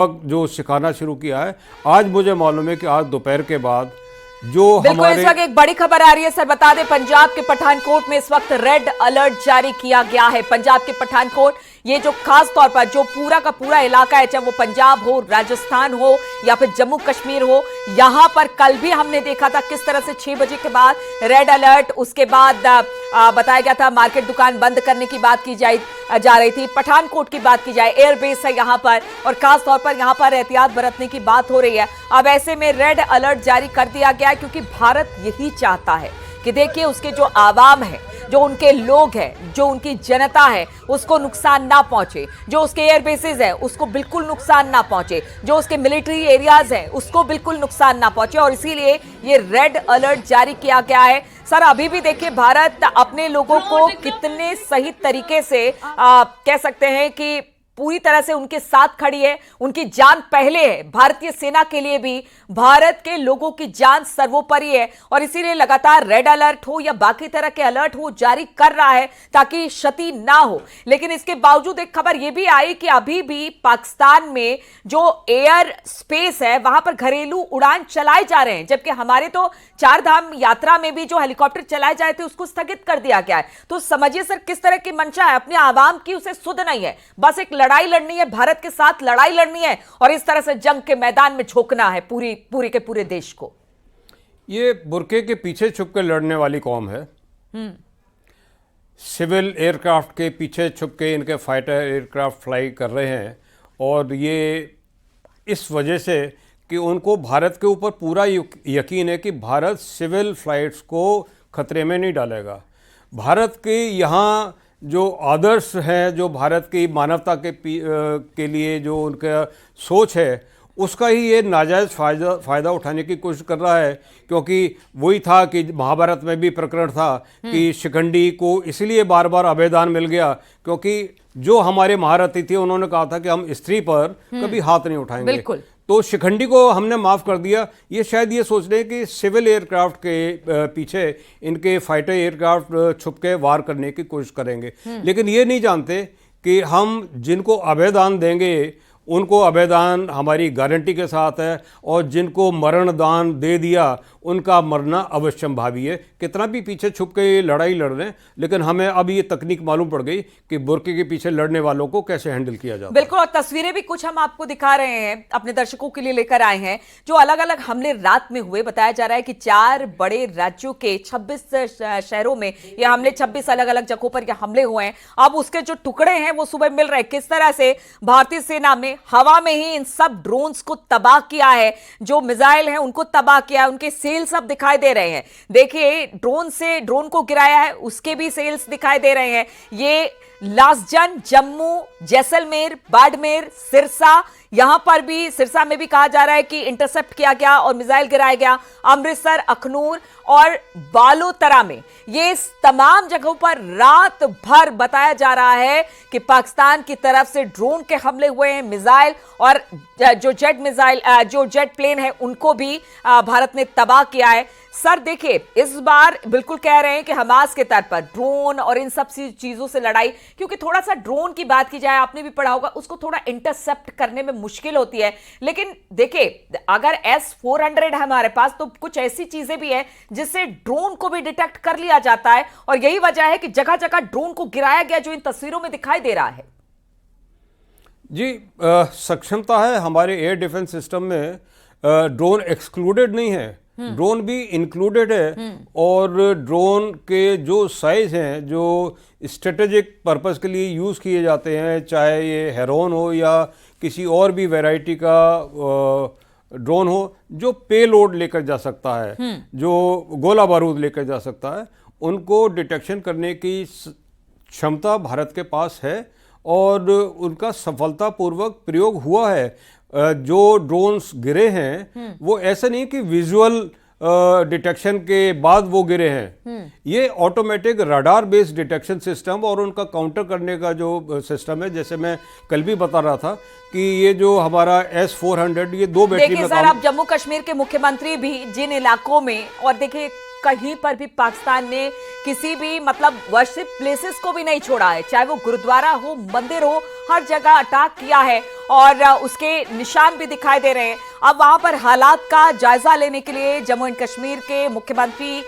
जो सिखाना शुरू किया है। आज मुझे मालूम है कि आज दोपहर के बाद जो बिल्कुल हमारे इस वक्त एक बड़ी खबर आ रही है। सर बता दें, पंजाब के पठानकोट में इस वक्त रेड अलर्ट जारी किया गया है। पंजाब के पठानकोट, ये जो खास तौर पर जो पूरा का पूरा इलाका है, चाहे वो पंजाब हो, राजस्थान हो या फिर जम्मू कश्मीर हो, यहां पर कल भी हमने देखा था किस तरह से 6 बजे के बाद रेड अलर्ट, उसके बाद बताया गया था मार्केट दुकान बंद करने की बात की जा रही थी। पठानकोट की बात की जाए, एयरबेस है यहां पर और खास तौर पर यहां पर एहतियात बरतने की बात हो रही है। अब ऐसे में रेड अलर्ट जारी कर दिया गया क्योंकि भारत यही चाहता है कि देखिए उसके जो आवाम है, जो उनके लोग हैं, जो उनकी जनता है, उसको नुकसान ना पहुंचे, जो उसके एयरबेसेस है उसको बिल्कुल नुकसान ना पहुंचे, जो उसके मिलिट्री एरियाज हैं उसको बिल्कुल नुकसान ना पहुंचे, और इसीलिए ये रेड अलर्ट जारी किया गया है। सर अभी भी देखिए भारत अपने लोगों को कितने सही तरीके से कह सकते हैं कि पूरी तरह से उनके साथ खड़ी है, उनकी जान पहले है। भारतीय सेना के लिए भी भारत के लोगों की जान सर्वोपरि है और इसीलिए लगातार रेड अलर्ट हो या बाकी तरह के अलर्ट हो जारी कर रहा है ताकि क्षति ना हो। लेकिन इसके बावजूद एक खबर यह भी आई कि अभी भी पाकिस्तान में जो एयर स्पेस है वहां पर घरेलू उड़ान चलाए जा रहे हैं, जबकि हमारे तो 4 धाम यात्रा में भी जो हेलीकॉप्टर चलाए जाए थे उसको स्थगित कर दिया गया है। तो समझिए सर किस तरह की मंशा है, अपने आवाम की उसे सुध नहीं है, बस एक लड़ाई लड़नी है, भारत के साथ लड़ाई लड़नी है और इस तरह से जंग के मैदान में झोंकना है पूरे के पूरे देश को। ये बुरके के पीछे छुप के लड़ने वाली कौम है। सिविल एयरक्राफ्ट के पीछे छुप के इनके फाइटर एयरक्राफ्ट फ्लाई कर रहे हैं और ये इस वजह से कि उनको भारत के ऊपर पूरा यकीन है कि भारत सिविल फ्लाइट्स को खतरे में नहीं डालेगा। भारत के यहाँ जो आदर्श हैं, जो भारत की मानवता के लिए जो उनका सोच है, उसका ही ये नाजायज़ फ़ायदा उठाने की कोशिश कर रहा है। क्योंकि वही था कि महाभारत में भी प्रकरण था कि शिखंडी को इसलिए बार बार अभयदान मिल गया क्योंकि जो हमारे महारथी थे उन्होंने कहा था कि हम स्त्री पर कभी हाथ नहीं उठाएंगे। बिल्कुल। तो शिखंडी को हमने माफ़ कर दिया। ये शायद ये सोच रहे हैं कि सिविल एयरक्राफ्ट के पीछे इनके फाइटर एयरक्राफ्ट छुप के वार करने की कोशिश करेंगे, लेकिन ये नहीं जानते कि हम जिनको अभयदान देंगे उनको अभयदान हमारी गारंटी के साथ है और जिनको मरण दान दे दिया उनका मरना अवश्यंभावी है। कितना भी पीछे छुप के ये लड़ाई लड़ रहे हैं, लेकिन हमें अब ये तकनीक मालूम पड़ गई कि बुरके के पीछे लड़ने वालों को कैसे हैंडल किया जाता है। बिल्कुल, और तस्वीरें भी कुछ हम आपको दिखा रहे हैं, अपने दर्शकों के लिए लेकर आए हैं, जो अलग अलग हमले रात में हुए। बताया जा रहा है कि 4 बड़े राज्यों के 26 शहरों में ये हमले, 26 अलग अलग जगहों पर ये हमले हुए हैं। अब उसके जो टुकड़े हैं वो सुबह मिल रहे हैं। किस तरह से भारतीय सेना में हवा में ही इन सब ड्रोन्स को तबाह किया है, जो मिसाइल हैं उनको तबाह किया है, उनके सेल्स अब दिखाई दे रहे हैं। देखिए ड्रोन को गिराया है, उसके भी सेल्स दिखाई दे रहे हैं। ये लासजन, जम्मू, जैसलमेर, बाड़मेर, सिरसा, यहां पर भी सिरसा में भी कहा जा रहा है कि इंटरसेप्ट किया गया और मिसाइल गिराया गया। अमृतसर, अखनूर और बालोतरा में ये तमाम जगहों पर रात भर बताया जा रहा है कि पाकिस्तान की तरफ से ड्रोन के हमले हुए हैं, मिसाइल और जो जेट प्लेन है उनको भी भारत ने तबाह किया है। सर देखिए इस बार बिल्कुल कह रहे हैं कि हमास के तर्ज पर ड्रोन और इन सब चीजों से लड़ाई, क्योंकि थोड़ा सा ड्रोन की बात की जाए, आपने भी पढ़ा होगा, उसको थोड़ा इंटरसेप्ट करने में मुश्किल होती है। लेकिन देखिए अगर S-400 है हमारे पास तो कुछ ऐसी चीजें भी है जिससे ड्रोन को भी डिटेक्ट कर लिया जाता है और यही वजह है कि जगह जगह ड्रोन को गिराया गया, जो इन तस्वीरों में दिखाई दे रहा है। जी, सक्षमता है हमारे एयर डिफेंस सिस्टम में। ड्रोन एक्सक्लूडेड नहीं है, ड्रोन भी इंक्लूडेड है। और ड्रोन के जो साइज हैं, जो स्ट्रेटेजिक पर्पस के लिए यूज़ किए जाते हैं, चाहे ये हेरोन हो या किसी और भी वैरायटी का ड्रोन हो, जो पे लोड लेकर जा सकता है, जो गोला बारूद लेकर जा सकता है, उनको डिटेक्शन करने की क्षमता भारत के पास है और उनका सफलतापूर्वक प्रयोग हुआ है। जो ड्रोन्स गिरे हैं वो ऐसा नहीं कि विजुअल डिटेक्शन के बाद वो गिरे हैं, ये automatic radar based detection system और उनका काउंटर करने का जो सिस्टम है। जैसे मैं कल भी बता रहा था कि ये जो हमारा S-400 ये 2 बैटरी में सर, अब जम्मू कश्मीर के मुख्यमंत्री भी जिन इलाकों में, और देखिए कहीं पर भी पाकिस्तान ने किसी भी मतलब वर्शिप प्लेसेस को भी नहीं छोड़ा है, चाहे वो गुरुद्वारा हो, मंदिर हो, हर जगह अटैक किया है और उसके निशान भी दिखाई दे रहे हैं। अब वहां पर हालात का जायजा लेने के लिए जम्मू एंड कश्मीर के मुख्यमंत्री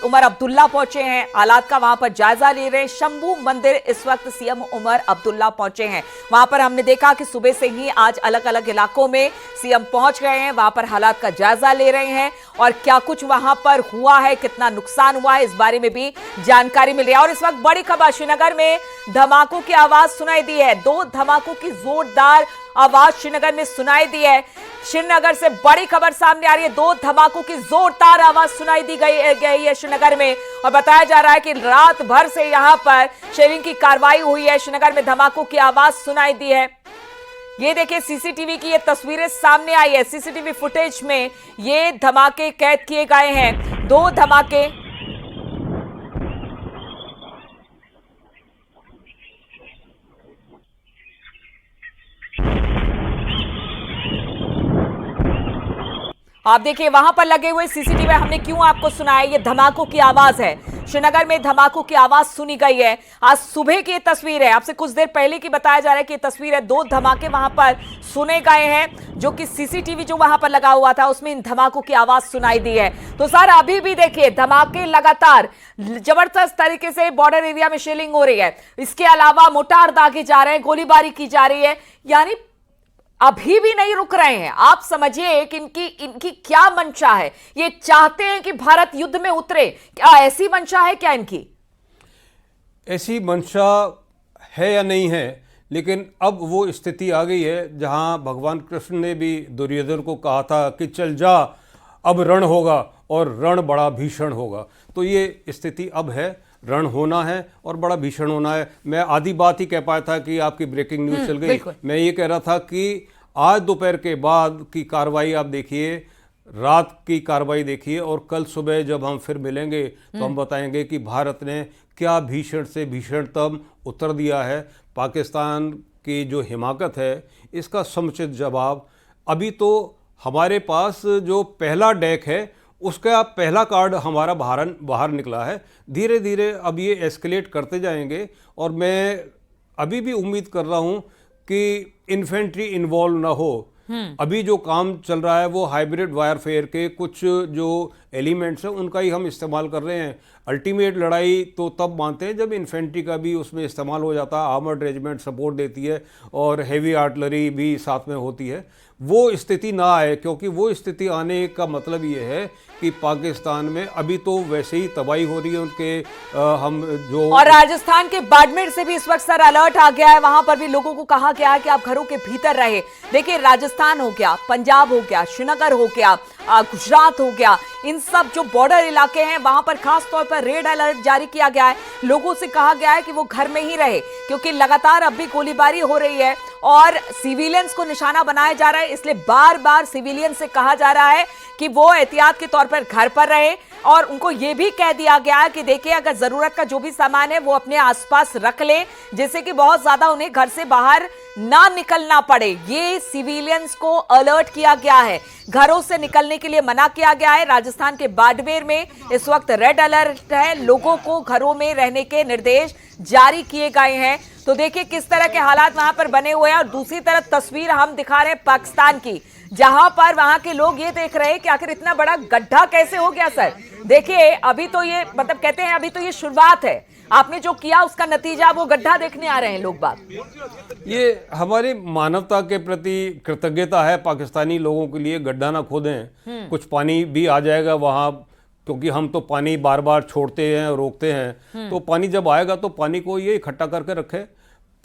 उमर अब्दुल्ला पहुंचे हैं, हालात का वहां पर जायजा ले रहे हैं। शंभू मंदिर इस वक्त सीएम उमर अब्दुल्ला पहुंचे हैं। वहां पर हमने देखा कि सुबह से ही आज अलग अलग इलाकों में सीएम पहुंच गए हैं, वहां पर हालात का जायजा ले रहे हैं और क्या कुछ वहां पर हुआ है, कितना नुकसान हुआ है, इस बारे में भी जानकारी मिल रही है। और इस वक्त बड़ी खबर, श्रीनगर में धमाकों की आवाज सुनाई दी है। 2 धमाकों की जोरदार आवाज श्रीनगर में सुनाई दी है। श्रीनगर से बड़ी खबर सामने आ रही है, 2 धमाकों की जोरदार आवाज सुनाई दी गई है श्रीनगर में और बताया जा रहा है कि रात भर से यहां पर शेलिंग की कार्रवाई हुई है। श्रीनगर में धमाकों की आवाज सुनाई दी है। ये देखिए सीसीटीवी की ये तस्वीरें सामने आई है, सीसीटीवी फुटेज में ये धमाके कैद किए गए हैं। 2 धमाके आप देखिए वहां पर लगे हुए सीसीटीवी हमने क्यों आपको सुनाया, ये धमाकों की आवाज है। श्रीनगर में धमाकों की आवाज सुनी गई है। आज सुबह की ये तस्वीर है, आपसे कुछ देर पहले की बताया जा रहा है कि ये तस्वीर है। 2 धमाके वहां पर सुने गए हैं, जो कि सीसीटीवी जो वहां पर लगा हुआ था उसमें इन धमाकों की आवाज सुनाई दी है। तो सर अभी भी देखिए धमाके लगातार जबरदस्त तरीके से बॉर्डर एरिया में शेलिंग हो रही है। इसके अलावा मोटार दागे जा रहे हैं, गोलीबारी की जा रही है, यानी अभी भी नहीं रुक रहे हैं। आप समझिए कि इनकी क्या मंशा है, ये चाहते हैं कि भारत युद्ध में उतरे, क्या ऐसी मंशा है क्या इनकी? ऐसी मंशा है या नहीं है, लेकिन अब वो स्थिति आ गई है जहां भगवान कृष्ण ने भी दुर्योधन को कहा था कि चल जा, अब रण होगा और रण बड़ा भीषण होगा। तो ये स्थिति अब है, रण होना है और बड़ा भीषण होना है। मैं आधी बात ही कह पाया था कि आपकी ब्रेकिंग न्यूज़ चल गई। मैं ये कह रहा था कि आज दोपहर के बाद की कार्रवाई आप देखिए, रात की कार्रवाई देखिए और कल सुबह जब हम फिर मिलेंगे तो हम बताएंगे कि भारत ने क्या भीषण से भीषणतम उत्तर दिया है। पाकिस्तान की जो हिमाकत है इसका समुचित जवाब, अभी तो हमारे पास जो पहला डेक है उसका पहला कार्ड हमारा बाहर निकला है। धीरे धीरे अब ये एस्केलेट करते जाएंगे और मैं अभी भी उम्मीद कर रहा हूँ कि इन्फेंट्री इन्वॉल्व ना हो। अभी जो काम चल रहा है वो हाइब्रिड वारफेयर के कुछ जो एलिमेंट्स हैं उनका ही हम इस्तेमाल कर रहे हैं। अल्टीमेट लड़ाई तो तब मानते हैं जब इन्फेंट्री का भी उसमें इस्तेमाल हो जाता है, आर्मर्ड रेजिमेंट सपोर्ट देती है और हेवी आर्टिलरी भी साथ में होती है। वो स्थिति ना आए, क्योंकि वो स्थिति आने का मतलब ये है कि पाकिस्तान में अभी तो वैसे ही तबाही हो रही है उनके हम जो। और राजस्थान के बाड़मेर से भी इस वक्त सर अलर्ट आ गया है, वहां पर भी लोगों को कहा गया है कि आप घरों के भीतर रहे। देखिए राजस्थान हो गया, पंजाब हो गया, श्रीनगर हो गया, गुजरात हो गया, इन सब जो बॉर्डर इलाके हैं वहां पर खास तौर पर रेड अलर्ट जारी किया गया है। लोगों से कहा गया है कि वो घर में ही रहे, क्योंकि लगातार अब भी गोलीबारी हो रही है और सिविलियंस को निशाना बनाया जा रहा है। इसलिए बार बार सिविलियन से कहा जा रहा है कि वो एहतियात के तौर पर घर पर रहे और उनको ये भी कह दिया गया है कि देखिए अगर जरूरत का जो भी सामान है वो अपने आसपास रख ले, जिससे कि बहुत ज्यादा उन्हें घर से बाहर ना निकलना पड़े। ये सिविलियंस को अलर्ट किया गया है, घरों से निकलने के लिए मना किया गया है। राजस्थान के बाड़मेर में इस वक्त रेड अलर्ट है, लोगों को घरों में रहने के निर्देश जारी किए गए हैं। तो देखिए किस तरह के हालात वहां पर बने हुए हैं। और दूसरी तरफ तस्वीर हम दिखा रहे हैं पाकिस्तान की, जहां पर वहां के लोग ये देख रहे हैं कि आखिर इतना बड़ा गड्ढा कैसे हो गया। सर देखिए अभी तो ये मतलब कहते हैं अभी तो ये शुरुआत है, आपने जो किया उसका नतीजा वो गड्ढा देखने आ रहे हैं लोग बात। ये हमारी मानवता के प्रति कृतज्ञता है पाकिस्तानी लोगों के लिए। गड्ढा ना खोदें, कुछ पानी भी आ जाएगा वहां, क्योंकि हम तो पानी बार बार छोड़ते हैं और रोकते हैं। तो पानी जब आएगा तो पानी को ये इकट्ठा करके रखें,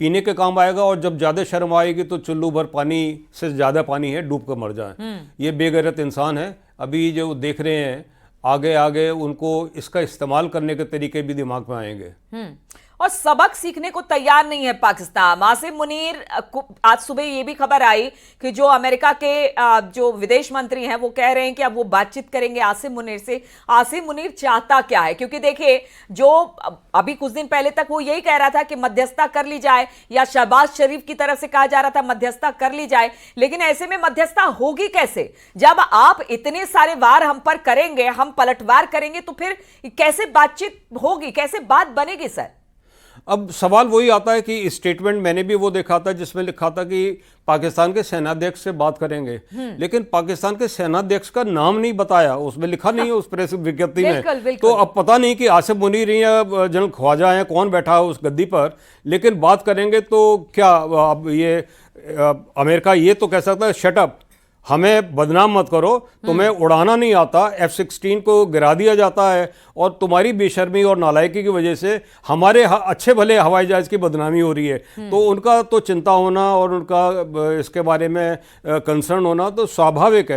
पीने के काम आएगा। और जब ज़्यादा शर्म आएगी तो चुल्लू भर पानी से ज़्यादा पानी है, डूब कर मर जाए। ये बेगैरत इंसान है। अभी जो देख रहे हैं आगे आगे उनको इसका इस्तेमाल करने के तरीके भी दिमाग में आएंगे। और सबक सीखने को तैयार नहीं है पाकिस्तान। आसिम मुनीर आज सुबह ये भी खबर आई कि जो अमेरिका के जो विदेश मंत्री हैं वो कह रहे हैं कि अब वो बातचीत करेंगे आसिम मुनीर से। आसिम मुनीर चाहता क्या है? क्योंकि देखिए, जो अभी कुछ दिन पहले तक वो यही कह रहा था कि मध्यस्थता कर ली जाए, या शहबाज शरीफ की तरफ से कहा जा रहा था मध्यस्थता कर ली जाए, लेकिन ऐसे में मध्यस्थता होगी कैसे? जब आप इतने सारे वार हम पर करेंगे, हम पलटवार करेंगे, तो फिर कैसे बातचीत होगी, कैसे बात बनेगी सर? अब सवाल वही आता है कि स्टेटमेंट मैंने भी वो देखा था जिसमें लिखा था कि पाकिस्तान के सेनाध्यक्ष से बात करेंगे, लेकिन पाकिस्तान के सेनाध्यक्ष का नाम नहीं बताया, उसमें लिखा नहीं है उस प्रेस विज्ञप्ति में। बिल्कुल। तो अब पता नहीं कि आसिफ मुनीर या जनरल ख्वाजा है, कौन बैठा है उस गद्दी पर, लेकिन बात करेंगे तो क्या अब ये अमेरिका ये तो कह सकता है शट अप, हमें बदनाम मत करो, तुम्हें उड़ाना नहीं आता, F-16 को गिरा दिया जाता है और तुम्हारी बेशर्मी और नालायकी की वजह से हमारे अच्छे भले हवाई जहाज की बदनामी हो रही है। तो उनका तो चिंता होना और उनका इसके बारे में कंसर्न होना तो स्वाभाविक है।